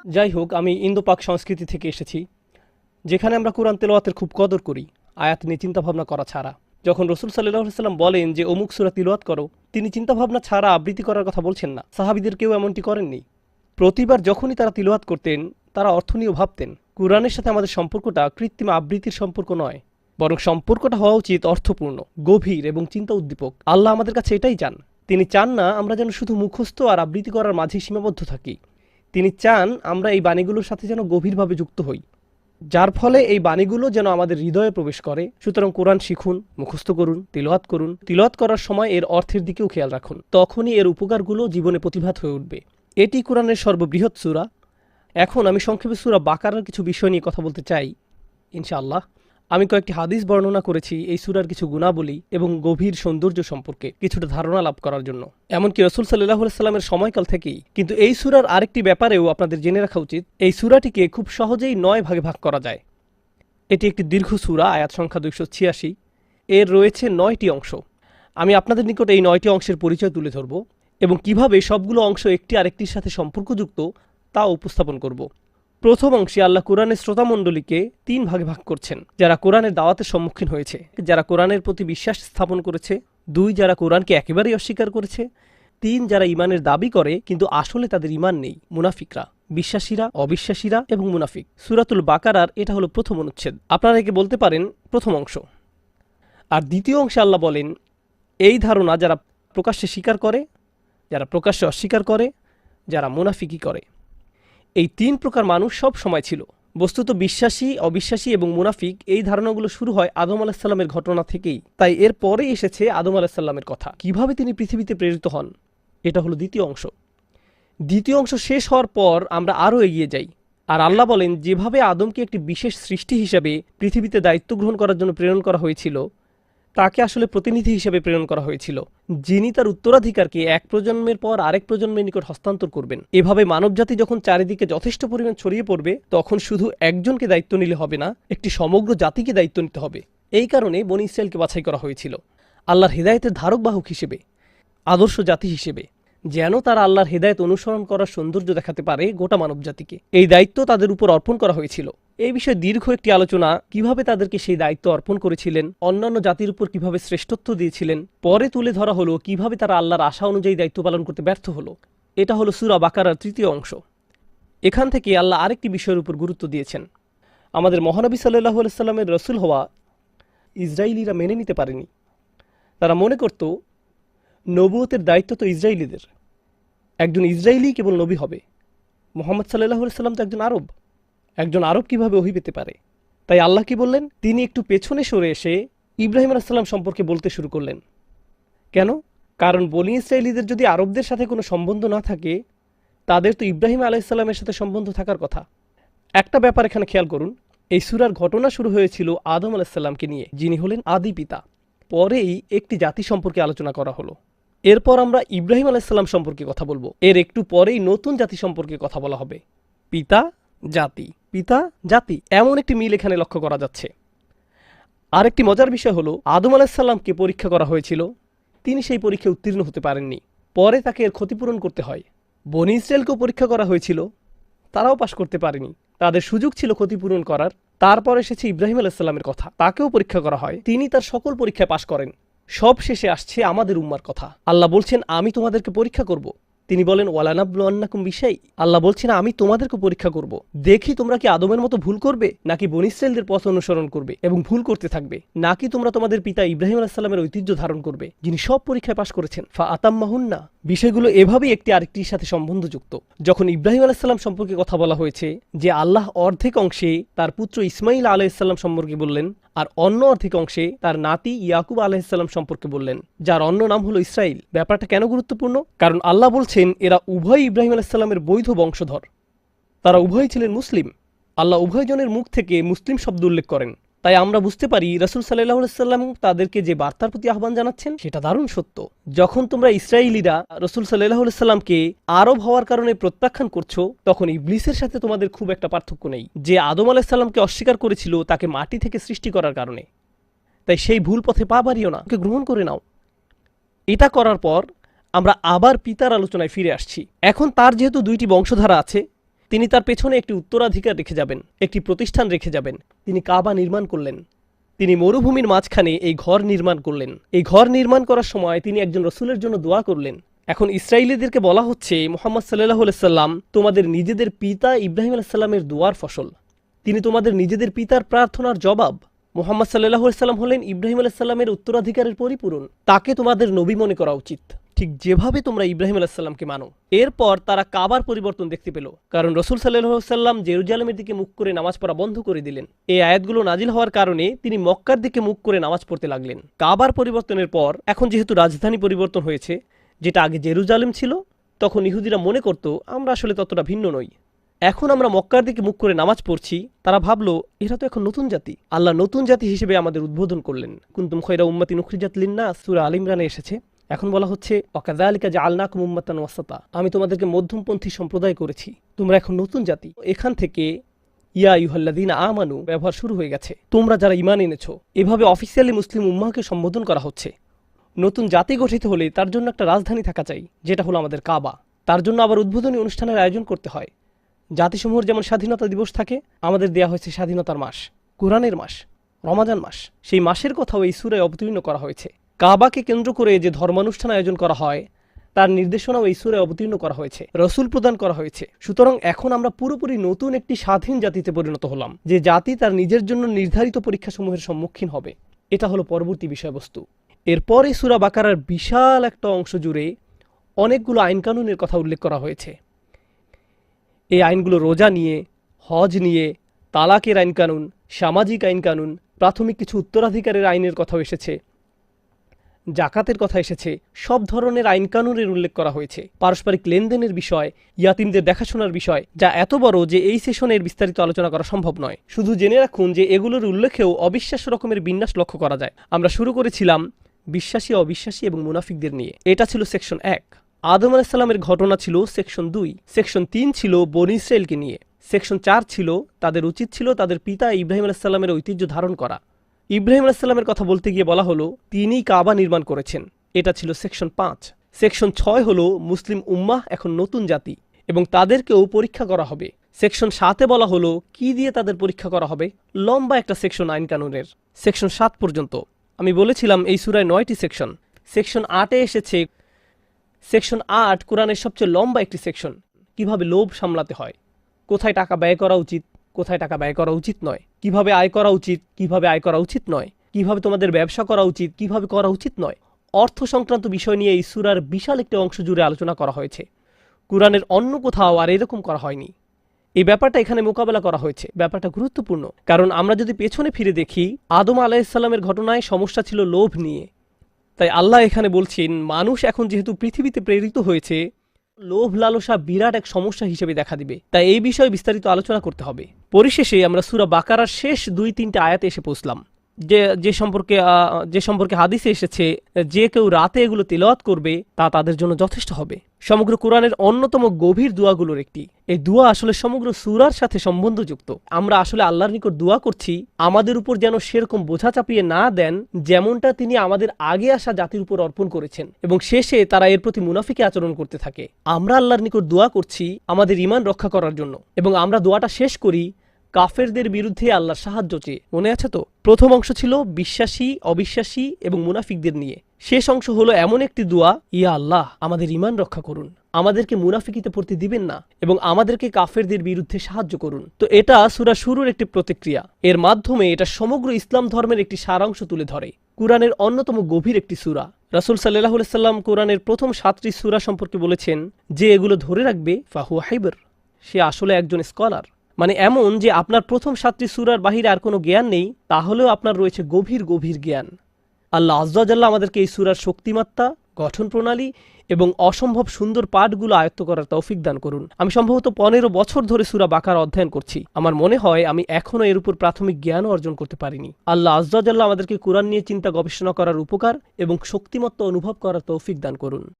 যাই হোক, আমি ইন্দো পাক সংস্কৃতি থেকে এসেছি, যেখানে আমরা কোরআন তেলাওয়াতের খুব কদর করি, আয়াত নিয়ে চিন্তাভাবনা করা ছাড়া। যখন রসুল সাল্লাল্লাহু আলাইহি সাল্লাম বলেন যে অমুক সূরা তিলাওয়াত করো, তিনি চিন্তাভাবনা ছাড়া আবৃত্তি করার কথা বলছেন না। সাহাবীদের কেউ এমনটি করেননি। প্রতিবার যখনই তারা তিলাওয়াত করতেন, তারা অর্থ নিয়েও ভাবতেন। কোরআনের সাথে আমাদের সম্পর্কটা কৃত্রিম আবৃত্তির সম্পর্ক নয়, বরং সম্পর্কটা হওয়া উচিত অর্থপূর্ণ, গভীর এবং চিন্তা উদ্দীপক। আল্লাহ আমাদের কাছে এটাই চান। তিনি চান না আমরা যেন শুধু মুখস্থ আর আবৃত্তি করার মাঝেই সীমাবদ্ধ থাকি। তিনি চান আমরা এই বাণীগুলোর সাথে যেন গভীরভাবে যুক্ত হই, যার ফলে এই বাণীগুলো যেন আমাদের হৃদয়ে প্রবেশ করে। সুতরাং কোরআন শিখুন, মুখস্থ করুন, তিলাওয়াত করুন। তিলাওয়াত করার সময় এর অর্থের দিকেও খেয়াল রাখুন, তখনই এর উপকারগুলো জীবনে প্রতিভাত হয়ে উঠবে। এটি কোরআনের সর্ববৃহৎ সূরা। এখন আমি সংক্ষেপে সূরা বাকারার কিছু বিষয় নিয়ে কথা বলতে চাই ইনশাআল্লাহ। আমি কয়েকটি হাদিস বর্ণনা করেছি এই সূরার কিছু গুণাবলী এবং গভীর সৌন্দর্য সম্পর্কে কিছুটা ধারণা লাভ করার জন্য, এমনকি রাসূল সাল্লাল্লাহু আলাইহি সাল্লামের সময়কাল থেকেই। কিন্তু এই সূরার আরেকটি ব্যাপারেও আপনাদের জেনে রাখা উচিত। এই সূরাটিকে খুব সহজেই 9 ভাগে ভাগ করা যায়। এটি একটি দীর্ঘ সূরা, আয়াত সংখ্যা 286। এর রয়েছে 9টি অংশ। আমি আপনাদের নিকট এই 9টি অংশের পরিচয় তুলে ধরব এবং কিভাবে সবগুলো অংশ একটি আরেকটির সাথে সম্পর্কযুক্ত তা উপস্থাপন করব। প্রথম অংশে আল্লাহ কোরআনের শ্রোতামণ্ডলীকে 3 ভাগে ভাগ করছেন। যারা কোরআনের দাওয়াতের সম্মুখীন হয়েছে, যারা কোরআনের প্রতি বিশ্বাস স্থাপন করেছে, 2 যারা কোরআনকে একেবারেই অস্বীকার করেছে, 3 যারা ঈমানের দাবি করে কিন্তু আসলে তাদের ঈমান নেই, মুনাফিকরা। বিশ্বাসীরা, অবিশ্বাসীরা এবং মুনাফিক। সূরাতুল বাকারার এটা হলো প্রথম অনুচ্ছেদ। আপনারা একে বলতে পারেন প্রথম অংশ। আর দ্বিতীয় অংশে আল্লাহ বলেন এই ধারণা যারা প্রকাশ্যে স্বীকার করে, যারা প্রকাশ্যে অস্বীকার করে, যারা মুনাফিকি করে, এই 3 প্রকার মানুষ সব সময় ছিল। বস্তুত বিশ্বাসী, অবিশ্বাসী এবং মুনাফিক এই ধারণাগুলো শুরু হয় আদম আলাইহিস সালামের ঘটনা থেকেই। তাই এর পরে এসেছে আদম আলাইহিস সালামের কথা, কিভাবে তিনি পৃথিবীতে প্রেরিত হন। এটা হলো দ্বিতীয় অংশ। দ্বিতীয় অংশ শেষ হওয়ার পর আমরা আরও এগিয়ে যাই। আর আল্লাহ বলেন যেভাবে আদমকে একটি বিশেষ সৃষ্টি হিসেবে পৃথিবীতে দায়িত্ব গ্রহণ করার জন্য প্রেরণ করা হয়েছিল, তাকে আসলে প্রতিনিধি হিসেবে প্রেরণ করা হয়েছিল, যিনি তার উত্তরাধিকারকে এক প্রজন্মের পর আরেক প্রজন্মের নিকট হস্তান্তর করবেন। এভাবে মানবজাতি যখন চারিদিকে যথেষ্ট পরিমাণ ছড়িয়ে পড়বে, তখন শুধু একজনকে দায়িত্ব নিলে হবে না, একটি সমগ্র জাতিকে দায়িত্ব নিতে হবে। এই কারণে বনী ইসরাইলকে বাছাই করা হয়েছিল আল্লাহর হেদায়েতের ধারক বাহক হিসেবে, আদর্শ জাতি হিসেবে, যেন তারা আল্লাহর হেদায়েত অনুসরণ করার সৌন্দর্য দেখাতে পারে গোটা মানবজাতিকে। এই দায়িত্ব তাদের উপর অর্পণ করা হয়েছিল। এই বিষয়ে দীর্ঘ একটি আলোচনা, কিভাবে তাদেরকে সেই দায়িত্ব অর্পণ করেছিলেন, অন্যান্য জাতির উপর কিভাবে শ্রেষ্ঠত্ব দিয়েছিলেন। পরে তুলে ধরা হলো কিভাবে তারা আল্লাহর আশা অনুযায়ী দায়িত্ব পালন করতে ব্যর্থ হলো। এটা হলো সূরা বাকারার তৃতীয় অংশ। এখান থেকে আল্লাহ আরেকটি বিষয়ের উপর গুরুত্ব দিয়েছেন। আমাদের মহানবী সাল্লাল্লাহু আলাইহি সাল্লামের রাসূল হওয়া ইসরায়েলিরা মেনে নিতে পারেনি। তারা মনে করত নবুয়তের দায়িত্ব তো ইসরায়েলিদের, একজন ইসরায়েলি কেবল নবী হবে। মুহাম্মদ সাল্লাল্লাহু আলাইহি সাল্লাম তো একজন আরব কিভাবে ওহী পেতে পারে। তাই আল্লাহ কি বললেন, তিনি একটু পেছনে সরে এসে ইব্রাহিম আলাইহিস সালাম সম্পর্কে বলতে শুরু করলেন। কেন? কারণ বনী ইসরায়েলিদের যদি আরবদের সাথে কোনো সম্বন্ধ না থাকে, তাদের তো ইব্রাহিম আলাইহিস সালামের সাথে সম্বন্ধ থাকার কথা। একটা ব্যাপার এখানে খেয়াল করুন, এই সূরার ঘটনা শুরু হয়েছিল আদম আলাইহিস সালামকে নিয়ে, যিনি হলেন আদি পিতা। পরেই একটি জাতি সম্পর্কে আলোচনা করা হলো। এরপর আমরা ইব্রাহিম আলাইহিস সালাম সম্পর্কে কথা বলবো। এর একটু পরেই নতুন জাতি সম্পর্কে কথা বলা হবে। পিতা, জাতি, পিতা, জাতি, এমন একটি মিল এখানে লক্ষ্য করা যাচ্ছে। আরেকটি মজার বিষয় হলো, আদম আলাইহিস সালামকে পরীক্ষা করা হয়েছিল, তিনি সেই পরীক্ষায় উত্তীর্ণ হতে পারেননি। পরে তাকে এর ক্ষতিপূরণ করতে হয়। বনী ইসরায়েলকেও পরীক্ষা করা হয়েছিল, তারাও পাশ করতে পারেনি, তাদের সুযোগ ছিল ক্ষতিপূরণ করার। তারপর এসেছে ইব্রাহিম আলাইহিস সালামের কথা, তাকেও পরীক্ষা করা হয়, তিনি তার সকল পরীক্ষায় পাশ করেন। সব শেষে আসছে আমাদের উম্মার কথা। আল্লাহ বলছেন আমি তোমাদেরকে পরীক্ষা করব। তিনি বলেন ওয়ালানাবলুয়ান্নাকুম বিশাই, আল্লাহ বলছেন আমি তোমাদেরকে পরীক্ষা করব, দেখি তোমরা কি আদমের মতো ভুল করবে, নাকি বনী ইসরায়েলদের পথ অনুসরণ করবে এবং ভুল করতে থাকবে, নাকি তোমরা তোমাদের পিতা ইব্রাহিম আলাইহিস সালামের ঐতিহ্য ধারণ করবে, যিনি সব পরীক্ষায় পাশ করেছেন। ফা আতাম্মাহুন্না, বিষয়গুলো এভাবেই একটি আরেকটির সাথে সম্বন্ধযুক্ত। যখন ইব্রাহিম আলাইহিস সালাম সম্পর্কে কথা বলা হয়েছে, যে আল্লাহ অর্ধেক অংশে তার পুত্র ইসমাইল আলাইহিস সালাম সম্পর্কে বললেন, আর অন্য অর্ধেক অংশে তার নাতি ইয়াকুব আলাইহিস সালাম সম্পর্কে বললেন, যার অন্য নাম হলো ইসরাইল। ব্যাপারটা কেন গুরুত্বপূর্ণ? কারণ আল্লাহ বলছেন এরা উভয় ইব্রাহিম আলাইহিস সালামের বৈধ বংশধর, তারা উভয় ছিলেন মুসলিম। আল্লাহ উভয়জনের মুখ থেকে মুসলিম শব্দ উল্লেখ করেন। তাই আমরা বুঝতে পারি রাসূল সাল্লাল্লাহু আলাইহি সাল্লাম তাদেরকে যে বার্তার প্রতি আহ্বান জানাচ্ছেন সেটা দারুণ সত্য। যখন তোমরা ইসরায়েলিরা রাসূল সাল্লাল্লাহু আলাইহি সাল্লামকে আরব হওয়ার কারণে প্রত্যাখ্যান করছো, তখন ইবলিসের সাথে তোমাদের খুব একটা পার্থক্য নেই, যে আদম আলাইহিস সালামকে অস্বীকার করেছিল তাকে মাটি থেকে সৃষ্টি করার কারণে। তাই সেই ভুল পথে পা বাড়িও না, ওকে গ্রহণ করে নাও। এটা করার পর আমরা আবার পিতার আলোচনায় ফিরে আসছি। এখন তার যেহেতু 2টি বংশধারা আছে, তিনি তার পেছনে একটি উত্তরাধিকার রেখে যাবেন, একটি প্রতিষ্ঠান রেখে যাবেন। তিনি কাবা নির্মাণ করলেন। তিনি মরুভূমির মাঝখানে এই ঘর নির্মাণ করলেন। এই ঘর নির্মাণ করার সময় তিনি একজন রসুলের জন্য দোয়া করলেন। এখন ইসরায়েলীদেরকে বলা হচ্ছে, মুহাম্মদ সাল্লাল্লাহু আলাইহি সাল্লাম তোমাদের নিজেদের পিতা ইব্রাহিম আলাইহিস সালামের দোয়ার ফসল। তিনি তোমাদের নিজেদের পিতার প্রার্থনার জবাব। মুহাম্মদ সাল্লাল্লাহু আলাইহি সাল্লাম হলেন ইব্রাহিম আলাইহিস সালামের উত্তরাধিকারের পরিপূরণ। তাকে তোমাদের নবী মনে করা উচিত, ঠিক যেভাবে তোমরা ইব্রাহিম আলাইহিস সালামকে মানো। এরপর তারা কাবার পরিবর্তন দেখতে পেল, কারণ রসুল সাল্লাল্লাহু আলাইহি সাল্লাম জেরুজালেমের দিকে মুখ করে নামাজ পড়া বন্ধ করে দিলেন। এই আয়াতগুলো নাজিল হওয়ার কারণে তিনি মক্কার দিকে মুখ করে নামাজ পড়তে লাগলেন। কাবার পরিবর্তনের পর এখন যেহেতু রাজধানী পরিবর্তন হয়েছে, যেটা আগে জেরুজালেম ছিল, তখন ইহুদিরা মনে করত আমরা আসলে ততটা ভিন্ন নই। এখন আমরা মক্কার দিকে মুখ করে নামাজ পড়ছি। তারা ভাবলো এরা তো এখন নতুন জাতি, আল্লাহ নতুন জাতি হিসেবে আমাদের উদ্বোধন করলেন। কুনতুম খায়রা উম্মাতিন উখরিজাত লিন-নাস, সূরা আল ইমরানে এসেছে। এখন বলা হচ্ছে ওয়াকাযালিকা জাআলনাকুম উম্মাতান ওয়াসাতা, আমি তোমাদেরকে মধ্যমপন্থী সম্প্রদায় করেছি, তোমরা এখন নতুন জাতি। এখান থেকে ইয়া আইয়ুহাল্লাযীনা আমানু ব্যবহার শুরু হয়ে গেছে, তোমরা যারা ঈমান এনেছো। এভাবে অফিসিয়ালি মুসলিম উম্মাহকে সম্বোধন করা হচ্ছে। নতুন জাতি গঠিত হলে তার জন্য একটা রাজধানী থাকা চাই, যেটা হলো আমাদের কাবা। তার জন্য আবার উদ্বোধনী অনুষ্ঠানের আয়োজন করতে হয়। জাতিসমূহের যেমন স্বাধীনতা দিবস থাকে, আমাদের দেয়া হয়েছে স্বাধীনতার মাস, কোরআনের মাস, রমাজান মাস। সেই মাসের কথাও এই সূরায় অবতীর্ণ করা হয়েছে। কাবাকে কেন্দ্র করে যে ধর্মানুষ্ঠান আয়োজন করা হয়, তার নির্দেশনাও এই সূরায় অবতীর্ণ করা হয়েছে, রসুল প্রদান করা হয়েছে। সুতরাং এখন আমরা পুরোপুরি নতুন একটি স্বাধীন জাতিতে পরিণত হলাম, যে জাতি তার নিজের জন্য নির্ধারিত পরীক্ষাসমূহের সম্মুখীন হবে। এটা হলো পরবর্তী বিষয়বস্তু। এরপর এই সূরা বাকারার বিশাল একটা অংশ জুড়ে অনেকগুলো আইনকানুনের কথা উল্লেখ করা হয়েছে। এই আইনগুলো রোজা নিয়ে, হজ নিয়ে, তালাকের আইনকানুন, সামাজিক আইনকানুন, প্রাথমিক কিছু উত্তরাধিকারের আইনের কথাও এসেছে, জাকাতের কথা এসেছে। সব ধরনের আইনকানুনের উল্লেখ করা হয়েছে। পারস্পরিক লেনদেনের বিষয়, ইয়াতিমদের দেখাশোনার বিষয়, যা এত বড় যে এই সেশনের বিস্তারিত আলোচনা করা সম্ভব নয়। শুধু জেনে রাখুন যে এগুলোর উল্লেখেও অবিশ্বাস্য রকমের বিন্যাস লক্ষ্য করা যায়। আমরা শুরু করেছিলাম বিশ্বাসী, অবিশ্বাসী এবং মুনাফিকদের নিয়ে। এটা ছিল সেকশন 1। আদম আলাইহিস সালামের ঘটনা ছিল সেকশন 2। সেকশন 3 ছিল বনী ইসরাইলকে নিয়ে। সেকশন 4 ছিল তাদের উচিত ছিল তাদের পিতা ইব্রাহিম আলাইহিস সালামের ঐতিহ্য ধারণ করা। ইব্রাহিম আলাইহিস সালামের কথা বলতে গিয়ে বলা হলো তিনি কাবা নির্মাণ করেছেন। এটা ছিল সেকশন 5। সেকশন 6 হলো মুসলিম উম্মাহ এখন নতুন জাতি এবং তাদেরকেও পরীক্ষা করা হবে। সেকশন 7-এ বলা হলো কি দিয়ে তাদের পরীক্ষা করা হবে। লম্বা একটা সেকশন আইন কানুনের, সেকশন 7 পর্যন্ত। আমি বলেছিলাম এই সূরায় 9টি সেকশন। সেকশন 8-এ এসেছে। সেকশন 8 কোরআনের সবচেয়ে লম্বা একটি সেকশন। কিভাবে লোভ সামলাতে হয়, কোথায় টাকা ব্যয় করা উচিত, কোথায় টাকা ব্যয় করা উচিত নয়, কিভাবে আয় করা উচিত, কিভাবে আয় করা উচিত নয়, কিভাবে তোমাদের ব্যবসা করা উচিত, কিভাবে করা উচিত নয়। অর্থ সংক্রান্ত বিষয় নিয়ে এই সূরার বিশাল একটি অংশ জুড়ে আলোচনা করা হয়েছে। কোরআনের অন্য কোথাও আর এরকম করা হয়নি। এই ব্যাপারটা এখানে মোকাবেলা করা হয়েছে। ব্যাপারটা গুরুত্বপূর্ণ, কারণ আমরা যদি পেছনে ফিরে দেখি, আদম আলাইহিস সালামের ঘটনায় সমস্যা ছিল লোভ নিয়ে। তাই আল্লাহ এখানে বলছেন মানুষ এখন যেহেতু পৃথিবীতে প্রেরিত হয়েছে, লোভ লালসা বিরাট এক সমস্যা হিসেবে দেখা দিবে। তাই এই বিষয়ে বিস্তারিত আলোচনা করতে হবে। পরিশেষে আমরা সূরা বাকারার শেষ 2-3টা আয়াতে এসে পৌঁছলাম, যে সম্পর্কে হাদিসে এসেছে যে কেউ রাতে এগুলো তিলাওয়াত করবে তা তাদের জন্য যথেষ্ট হবে। সমগ্র কোরআনের অন্যতম গভীর দোয়াগুলোর একটি। এই দোয়া আসলে সমগ্র সূরার সাথে সম্বন্ধযুক্ত। আমরা আসলে আল্লাহর নিকট দোয়া করছি আমাদের উপর যেন সেরকম বোঝা চাপিয়ে না দেন যেমনটা তিনি আমাদের আগে আসা জাতির উপর অর্পণ করেছেন এবং শেষে তারা এর প্রতি মুনাফিকি আচরণ করতে থাকে। আমরা আল্লাহর নিকট দোয়া করছি আমাদের ঈমান রক্ষা করার জন্য এবং আমরা দোয়াটা শেষ করি কাফেরদের বিরুদ্ধে আল্লাহর সাহায্য চেয়ে। মনে আছে তো? প্রথম অংশ ছিল বিশ্বাসী, অবিশ্বাসী এবং মুনাফিকদের নিয়ে। শেষ অংশ হলো এমন একটি দোয়া, ইয়া আল্লাহ আমাদের ঈমান রক্ষা করুন, আমাদেরকে মুনাফিকিতে পড়তে দিবেন না এবং আমাদেরকে কাফেরদের বিরুদ্ধে সাহায্য করুন। তো এটা সূরা শুরুর একটি প্রতিক্রিয়া। এর মাধ্যমে এটা সমগ্র ইসলাম ধর্মের একটি সারাংশ তুলে ধরে। কুরআনের অন্যতম গভীর একটি সূরা। রাসূল সাল্লাল্লাহু আলাইহি সাল্লাম কোরআনের প্রথম 7টি সূরা সম্পর্কে বলেছেন যে এগুলো ধরে রাখবে ফাহুয়া হাইবর, সে আসলে একজন স্কলার। মানে এমন যে আপনার প্রথম 7টি সূরার বাহিরে আর কোনো জ্ঞান নেই, তাহলেও আপনার রয়েছে গভীর গভীর জ্ঞান। আল্লাহ আযজা ওয়া জাল্লা আমাদেরকে এই সূরার শক্তিমাত্রা, গঠন প্রণালী এবং অসম্ভব সুন্দর পাঠগুলো আয়ত্ত করার তৌফিক দান করুন। আমি সম্ভবত 15 বছর ধরে সূরা বাকারা অধ্যয়ন করছি। আমার মনে হয় আমি এখনও এর উপর প্রাথমিক জ্ঞানও অর্জন করতে পারিনি। আল্লাহ আযজা ওয়া জাল্লা আমাদেরকে কুরআন নিয়ে চিন্তা গবেষণা করার উপকার এবং শক্তিমত্তা অনুভব করার তৌফিক দান করুন।